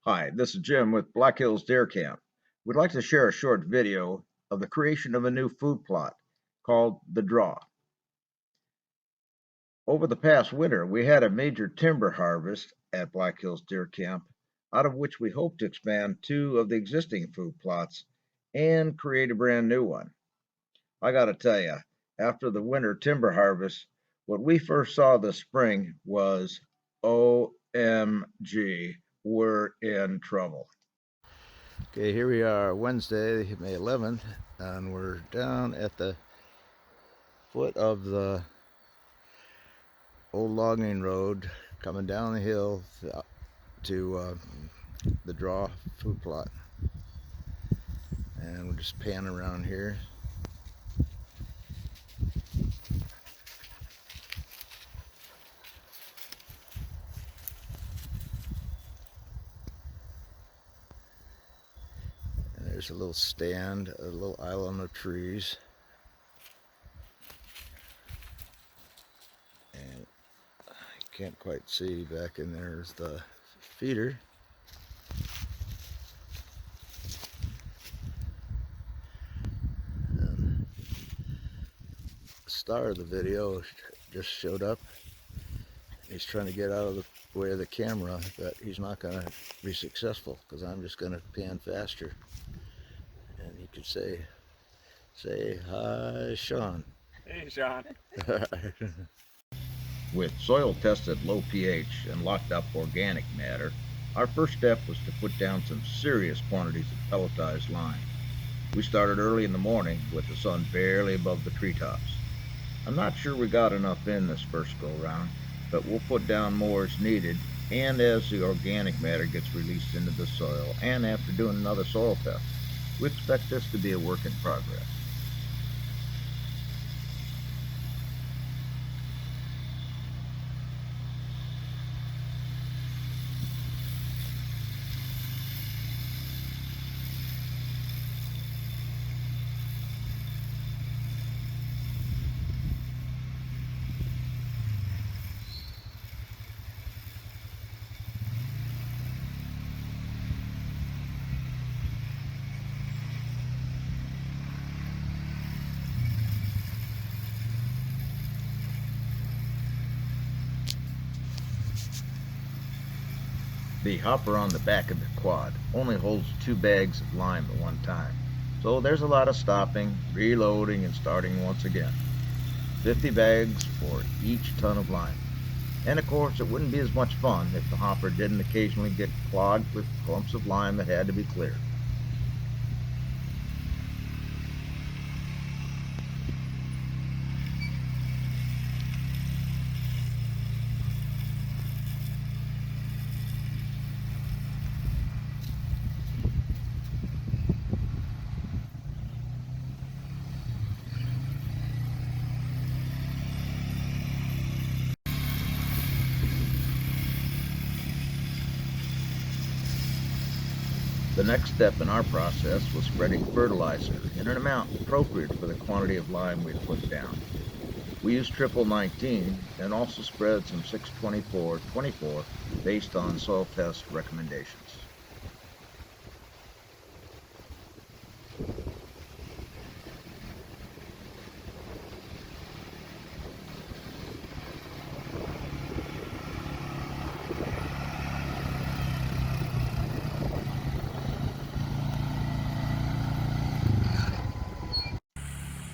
Hi, this is Jim with Black Hills Deer Camp. We'd like to share a short video of the creation of a new food plot called The Draw. Over the past winter, we had a major timber harvest at Black Hills Deer Camp, out of which we hope to expand two of the existing food plots and create a brand new one. I gotta tell you, after the winter timber harvest, what we first saw this spring was OMG, we're in trouble. Okay, here we are, Wednesday, May 11th, and we're down at the foot of the old logging road coming down the hill to the Draw food plot. And we're just panning around here. And there's a little stand, a little island of trees. And I can't quite see back in there is the feeder. And the star of the video just showed up. He's trying to get out of the way of the camera, but he's not going to be successful because I'm just going to pan faster. And he could say hi, Sean. Hey, Sean. With soil tested low pH and locked up organic matter, our first step was to put down some serious quantities of pelletized lime. We started early in the morning with the sun barely above the treetops. I'm not sure we got enough in this first go round, but we'll put down more as needed and as the organic matter gets released into the soil and after doing another soil test. We expect this to be a work in progress. The hopper on the back of the quad only holds 2 bags of lime at one time, so there's a lot of stopping, reloading, and starting once again. 50 bags for each ton of lime. And of course, it wouldn't be as much fun if the hopper didn't occasionally get clogged with clumps of lime that had to be cleared. The next step in our process was spreading fertilizer in an amount appropriate for the quantity of lime we'd put down. We used triple 19 and also spread some 624-24 based on soil test recommendations.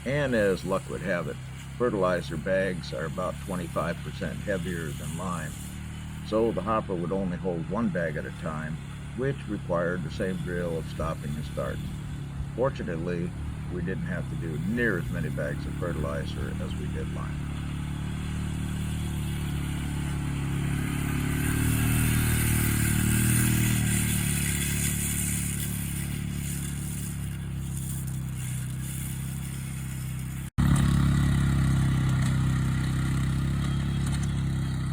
And as luck would have it, fertilizer bags are about 25% heavier than lime, so the hopper would only hold 1 bag at a time, which required the same drill of stopping and starting. Fortunately, we didn't have to do near as many bags of fertilizer as we did lime.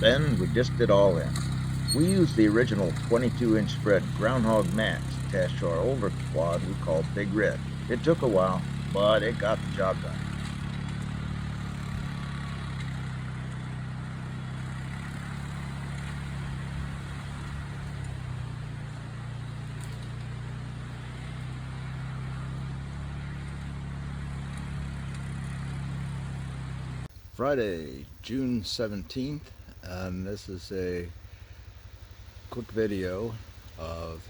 Then we disced it all in. We used the original 22-inch spread groundhog mats attached to our older quad we called Big Red. It took a while, but it got the job done. Friday, June 17th, and this is a quick video of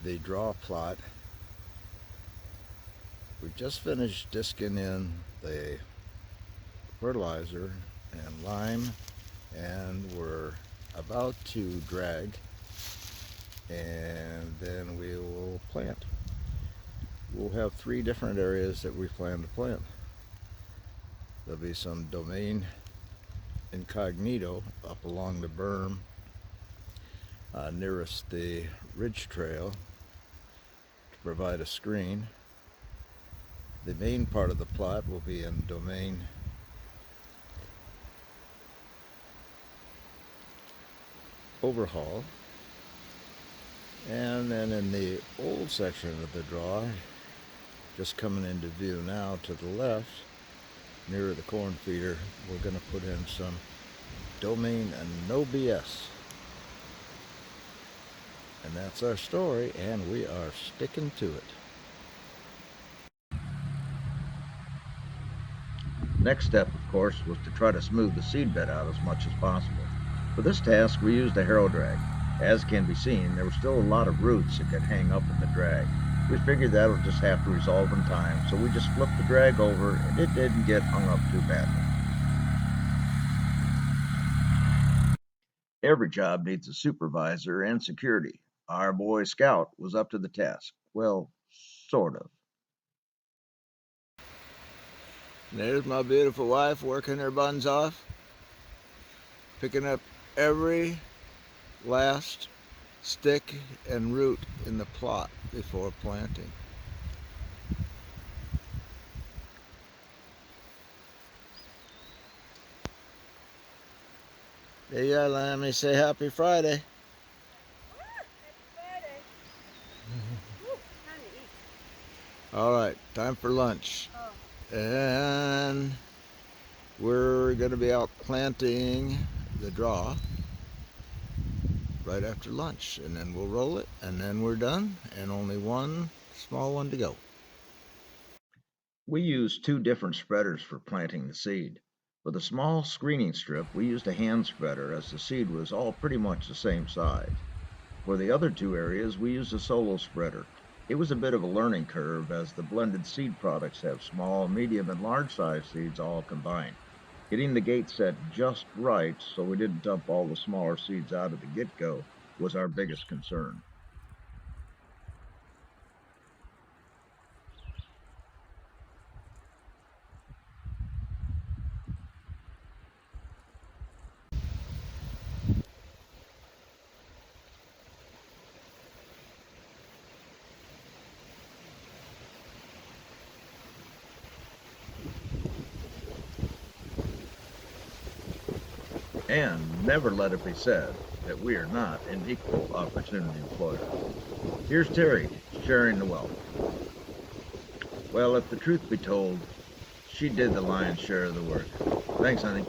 the draw plot. We just finished disking in the fertilizer and lime, and we're about to drag, and then we will plant. We'll have 3 different areas that we plan to plant. There'll be some domain incognito up along the berm nearest the ridge trail to provide a screen. The main part of the plot will be in domain overhaul, and then in the old section of the draw, just coming into view now to the left near the corn feeder, we're going to put in some domain and no BS. And that's our story, and we are sticking to it. Next step, of course, was to try to smooth the seed bed out as much as possible. For this task, we used a harrow drag. As can be seen, there were still a lot of roots that could hang up in the drag. We figured that would just have to resolve in time, so we just flipped the drag over, and it didn't get hung up too badly. Every job needs a supervisor and security. Our boy Scout was up to the task. Well, sort of. There's my beautiful wife working her buns off, picking up every last stick and root in the plot before planting. There you are, let me say happy Friday. All right, time for lunch. And we're going to be out planting the draw right after lunch, and then we'll roll it, and then we're done, and only one small one to go. We used 2 different spreaders for planting the seed. For the small screening strip, we used a hand spreader as the seed was all pretty much the same size. For the other 2 areas, we used a solo spreader. It was a bit of a learning curve as the blended seed products have small, medium, and large size seeds all combined. Getting the gate set just right so we didn't dump all the smaller seeds out at the get-go was our biggest concern. And never let it be said that we are not an equal opportunity employer. Here's Terry sharing the wealth. Well, if the truth be told, she did the lion's share of the work. Thanks, honey.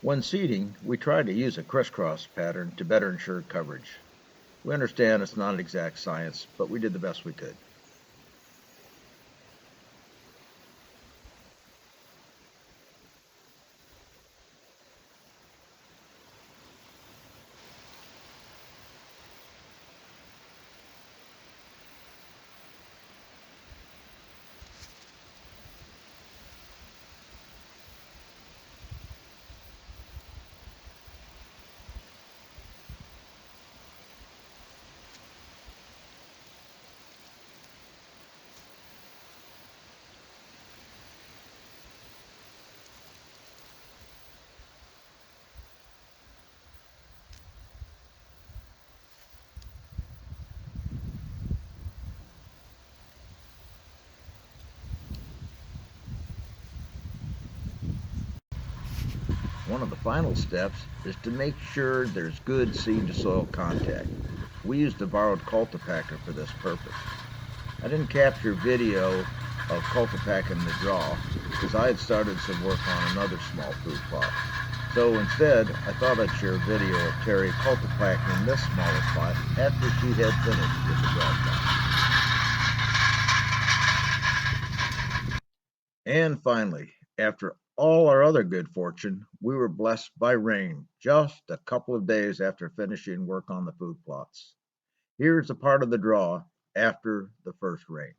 When seeding, we try to use a crisscross pattern to better ensure coverage. We understand it's not an exact science, but we did the best we could. One of the final steps is to make sure there's good seed to soil contact. We used a borrowed cultipacker for this purpose. I didn't capture video of cultipacking the draw because I had started some work on another small food plot. So instead, I thought I'd share a video of Terry cultipacking this smaller plot after she had finished with the draw plot. And finally, after all our other good fortune, we were blessed by rain just a couple of days after finishing work on the food plots. Here's a part of the draw after the first rain.